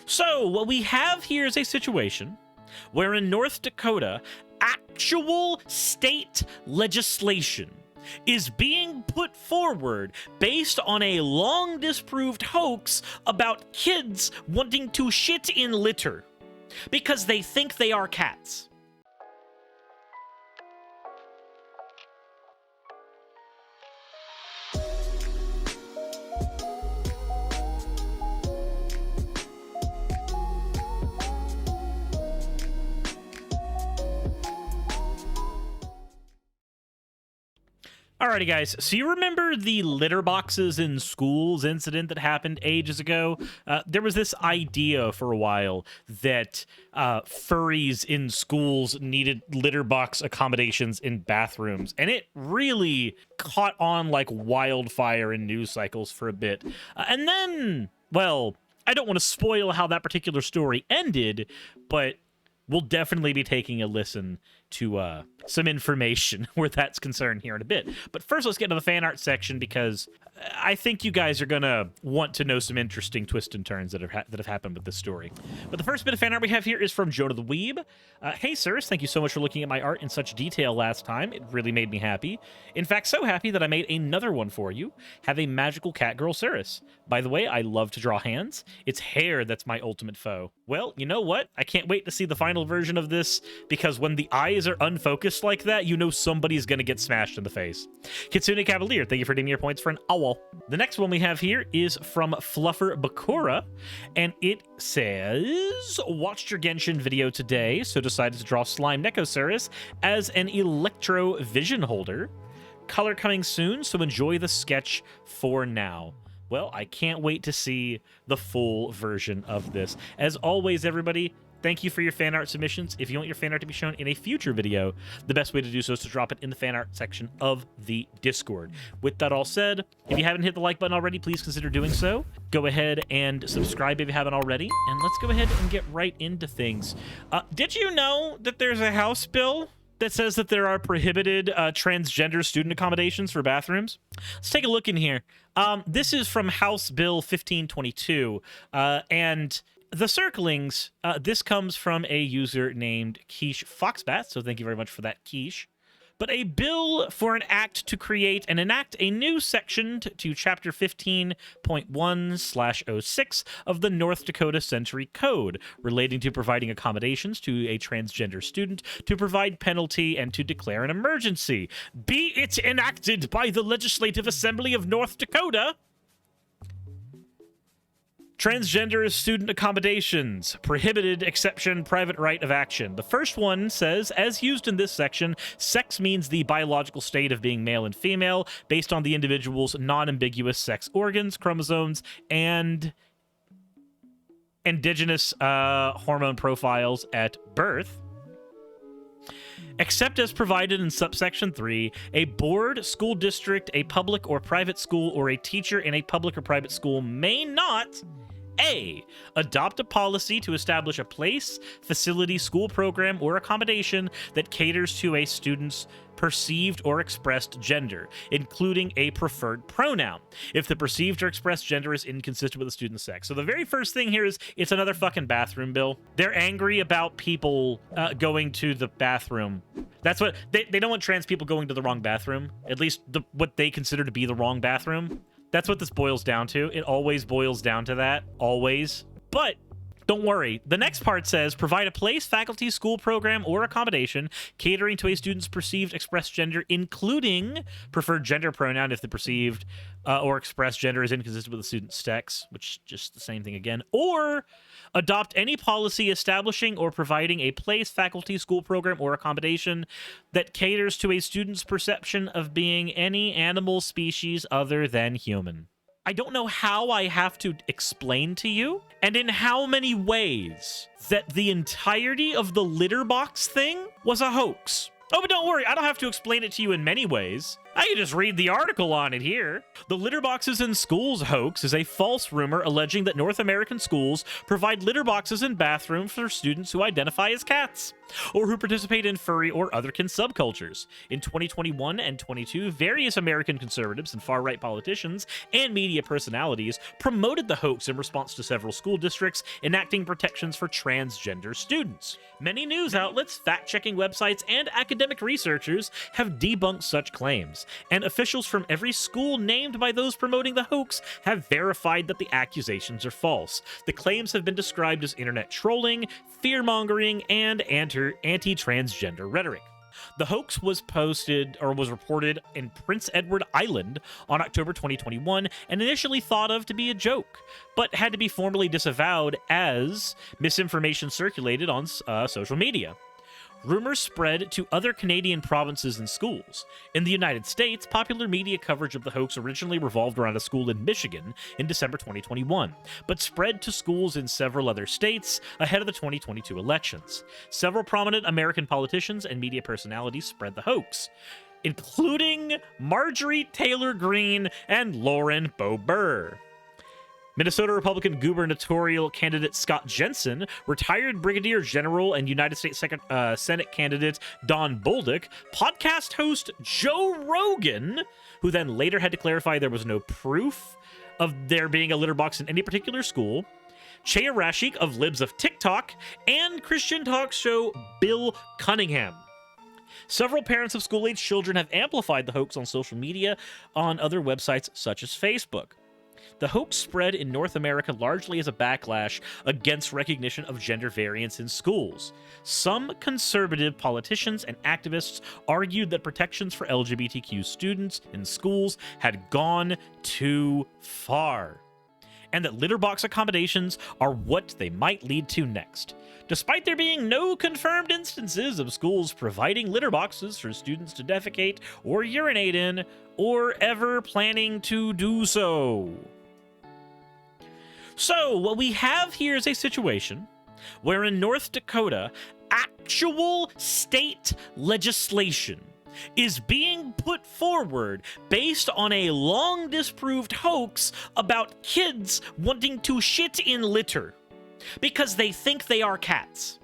So what we have here is a situation where in North Dakota, actual state legislation is being put forward based on a long disproved hoax about kids wanting to shit in litter because they think they are cats. Alrighty, guys, so you remember the litter boxes in schools incident that happened ages ago? There was this idea for a while that furries in schools needed litter box accommodations in bathrooms, and it really caught on like wildfire in news cycles for a bit. And then, well, I don't want to spoil how that particular story ended, but we'll definitely be taking a listen to some information where that's concerned here in a bit. But first, let's get to the fan art section, because I think you guys are gonna want to know some interesting twists and turns that have happened with this story. But the first bit of fan art we have here is from Jonah the Weeb. Hey, sirs, thank you so much for looking at my art in such detail last time. It really made me happy. In fact, so happy that I made another one for you. Have a magical cat girl, Suris. By the way, I love to draw hands. It's hair that's my ultimate foe. Well, you know what? I can't wait to see the final version of this, because when the eyes are unfocused like that, you know somebody's gonna get smashed in the face. Kitsune Cavalier, thank you for redeeming your points for an owl. The next one we have here is from Fluffer Bakura, and it says, watched your Genshin video today, so decided to draw Slime Nekosaurus as an Electro Vision Holder. Color coming soon, so enjoy the sketch for now. Well, I can't wait to see the full version of this. As always, everybody, thank you for your fan art submissions. If you want your fan art to be shown in a future video, the best way to do so is to drop it in the fan art section of the Discord. With that all said, if you haven't hit the like button already, please consider doing so. Go ahead and subscribe if you haven't already, and let's go ahead and get right into things. Did you know that there's a House bill that says that there are prohibited transgender student accommodations for bathrooms? Let's take a look in here. This is from House Bill 1522, and the circlings, this comes from a user named Quiche Foxbat, so thank you very much for that, Quiche. But a bill for an act to create and enact a new section to Chapter 15.1/06 of the North Dakota Century Code relating to providing accommodations to a transgender student, to provide penalty, and to declare an emergency. Be it enacted by the Legislative Assembly of North Dakota. Transgender student accommodations, prohibited exception, private right of action. The first one says, as used in this section, sex means the biological state of being male and female based on the individual's non-ambiguous sex organs, chromosomes, and indigenous hormone profiles at birth. Except as provided in subsection 3, a board, school district, a public or private school, or a teacher in a public or private school may not: A, adopt a policy to establish a place, facility, school program, or accommodation that caters to a student's perceived or expressed gender, including a preferred pronoun, if the perceived or expressed gender is inconsistent with the student's sex. So the very first thing here is, it's another fucking bathroom bill. They're angry about people going to the bathroom. That's what, they don't want trans people going to the wrong bathroom, at least what they consider to be the wrong bathroom. That's what this boils down to. It always boils down to that. Always. But don't worry. The next part says, provide a place, faculty, school program, or accommodation catering to a student's perceived expressed gender, including preferred gender pronoun if the perceived or expressed gender is inconsistent with the student's sex, which is just the same thing again, or adopt any policy establishing or providing a place, faculty, school program, or accommodation that caters to a student's perception of being any animal species other than human. I don't know how I have to explain to you, and in how many ways, that the entirety of the litter box thing was a hoax. Oh, but don't worry, I don't have to explain it to you in many ways. I can just read the article on it here. The litter boxes in schools hoax is a false rumor alleging that North American schools provide litter boxes in bathrooms for students who identify as cats. or who participate in furry or otherkin subcultures. In 2021 and 22, various American conservatives and far-right politicians and media personalities promoted the hoax in response to several school districts enacting protections for transgender students. Many news outlets, fact-checking websites, and academic researchers have debunked such claims, and officials from every school named by those promoting the hoax have verified that the accusations are false. The claims have been described as internet trolling, fear-mongering, and anti-transgender rhetoric. The hoax was reported in Prince Edward Island on October 2021 and initially thought of to be a joke, but had to be formally disavowed as misinformation circulated on social media. Rumors spread to other Canadian provinces and schools. In the United States, popular media coverage of the hoax originally revolved around a school in Michigan in December 2021, but spread to schools in several other states ahead of the 2022 elections. Several prominent American politicians and media personalities spread the hoax, including Marjorie Taylor Greene and Lauren Boebert. Minnesota Republican gubernatorial candidate Scott Jensen, retired Brigadier General and United States Senate candidate Don Bolduc, podcast host Joe Rogan, who then later had to clarify there was no proof of there being a litter box in any particular school, Chaya Rashik of Libs of TikTok, and Christian talk show Bill Cunningham. Several parents of school-age children have amplified the hoax on social media on other websites such as Facebook. The hoax spread in North America largely as a backlash against recognition of gender variance in schools. Some conservative politicians and activists argued that protections for LGBTQ students in schools had gone too far, and that litter box accommodations are what they might lead to next. Despite there being no confirmed instances of schools providing litter boxes for students to defecate or urinate in, or ever planning to do so. So, what we have here is a situation where in North Dakota, actual state legislation is being put forward based on a long disproved hoax about kids wanting to shit in litter because they think they are cats.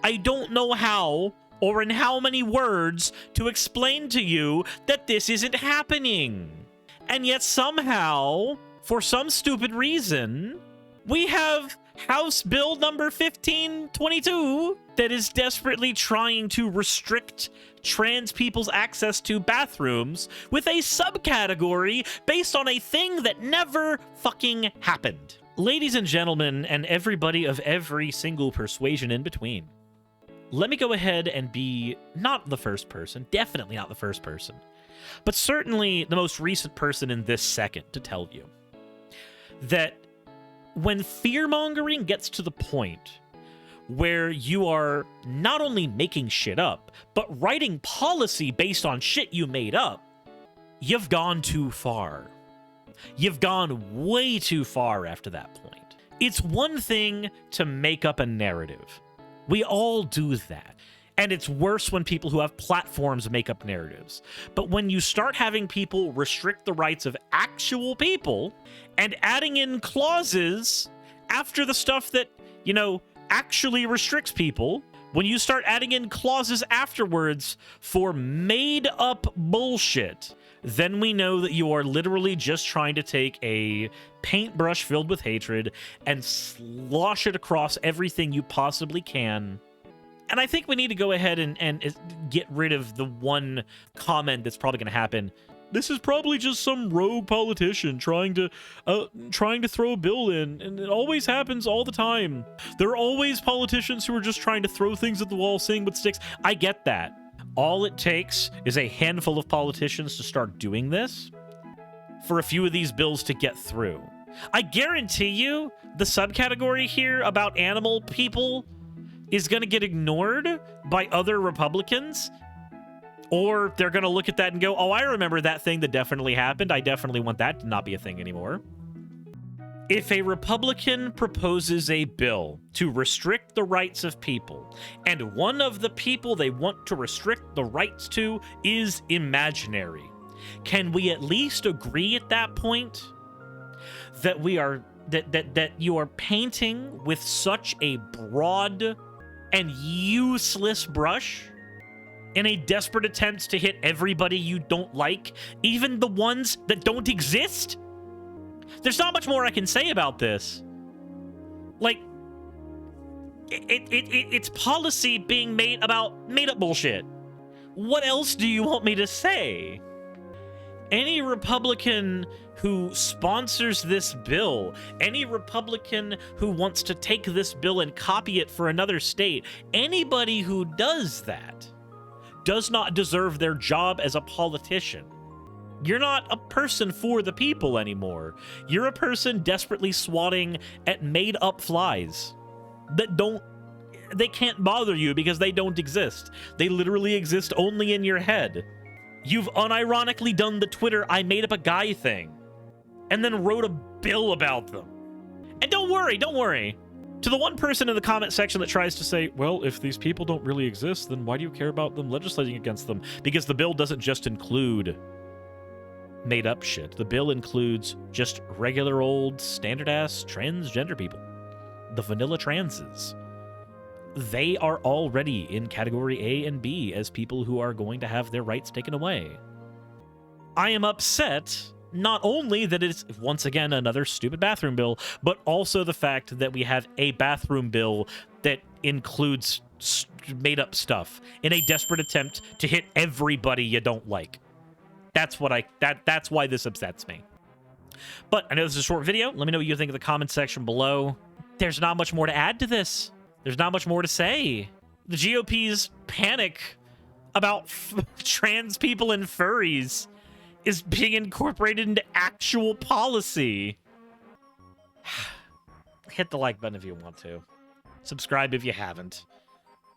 I don't know how or in how many words to explain to you that this isn't happening. And yet somehow, for some stupid reason, we have House Bill number 1522 that is desperately trying to restrict trans people's access to bathrooms with a subcategory based on a thing that never fucking happened. Ladies and gentlemen, and everybody of every single persuasion in between, let me go ahead and be not the first person, definitely not the first person, but certainly the most recent person in this second to tell you that when fear-mongering gets to the point where you are not only making shit up, but writing policy based on shit you made up, you've gone too far. You've gone way too far after that point. It's one thing to make up a narrative. We all do that. And it's worse when people who have platforms make up narratives. But when you start having people restrict the rights of actual people and adding in clauses after the stuff that, actually restricts people, when you start adding in clauses afterwards for made up bullshit, then we know that you are literally just trying to take a paintbrush filled with hatred and slosh it across everything you possibly can. And I think we need to go ahead and get rid of the one comment that's probably going to happen. This is probably just some rogue politician trying to throw a bill in, and it always happens all the time. There are always politicians who are just trying to throw things at the wall, seeing what sticks. I get that. All it takes is a handful of politicians to start doing this for a few of these bills to get through. I guarantee you the subcategory here about animal people is going to get ignored by other Republicans, or they're going to look at that and go, oh, I remember that thing that definitely happened. I definitely want that to not be a thing anymore. If a Republican proposes a bill to restrict the rights of people, and one of the people they want to restrict the rights to is imaginary, can we at least agree at that point that we are that you are painting with such a broad and useless brush in a desperate attempt to hit everybody you don't like, even the ones that don't exist? There's not much more I can say about this. Like, it's policy being made about made-up bullshit. What else do you want me to say? Any Republican who sponsors this bill, any Republican who wants to take this bill and copy it for another state, anybody who does that does not deserve their job as a politician. You're not a person for the people anymore. You're a person desperately swatting at made-up flies that they can't bother you because they don't exist. They literally exist only in your head. You've unironically done the Twitter "I made up a guy" thing and then wrote a bill about them. And don't worry. To the one person in the comment section that tries to say, well, if these people don't really exist, then why do you care about them legislating against them? Because the bill doesn't just include made up shit. The bill includes just regular old standard-ass transgender people. The vanilla transes. They are already in category A and B as people who are going to have their rights taken away. I am upset not only that it's, once again, another stupid bathroom bill, but also the fact that we have a bathroom bill that includes made-up stuff in a desperate attempt to hit everybody you don't like. That's why this upsets me. But I know this is a short video. Let me know what you think in the comment section below. There's not much more to add to this. There's not much more to say. The GOP's panic about trans people and furries is being incorporated into actual policy. Hit the like button if you want to. Subscribe if you haven't.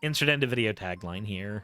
Insert end of video tagline here.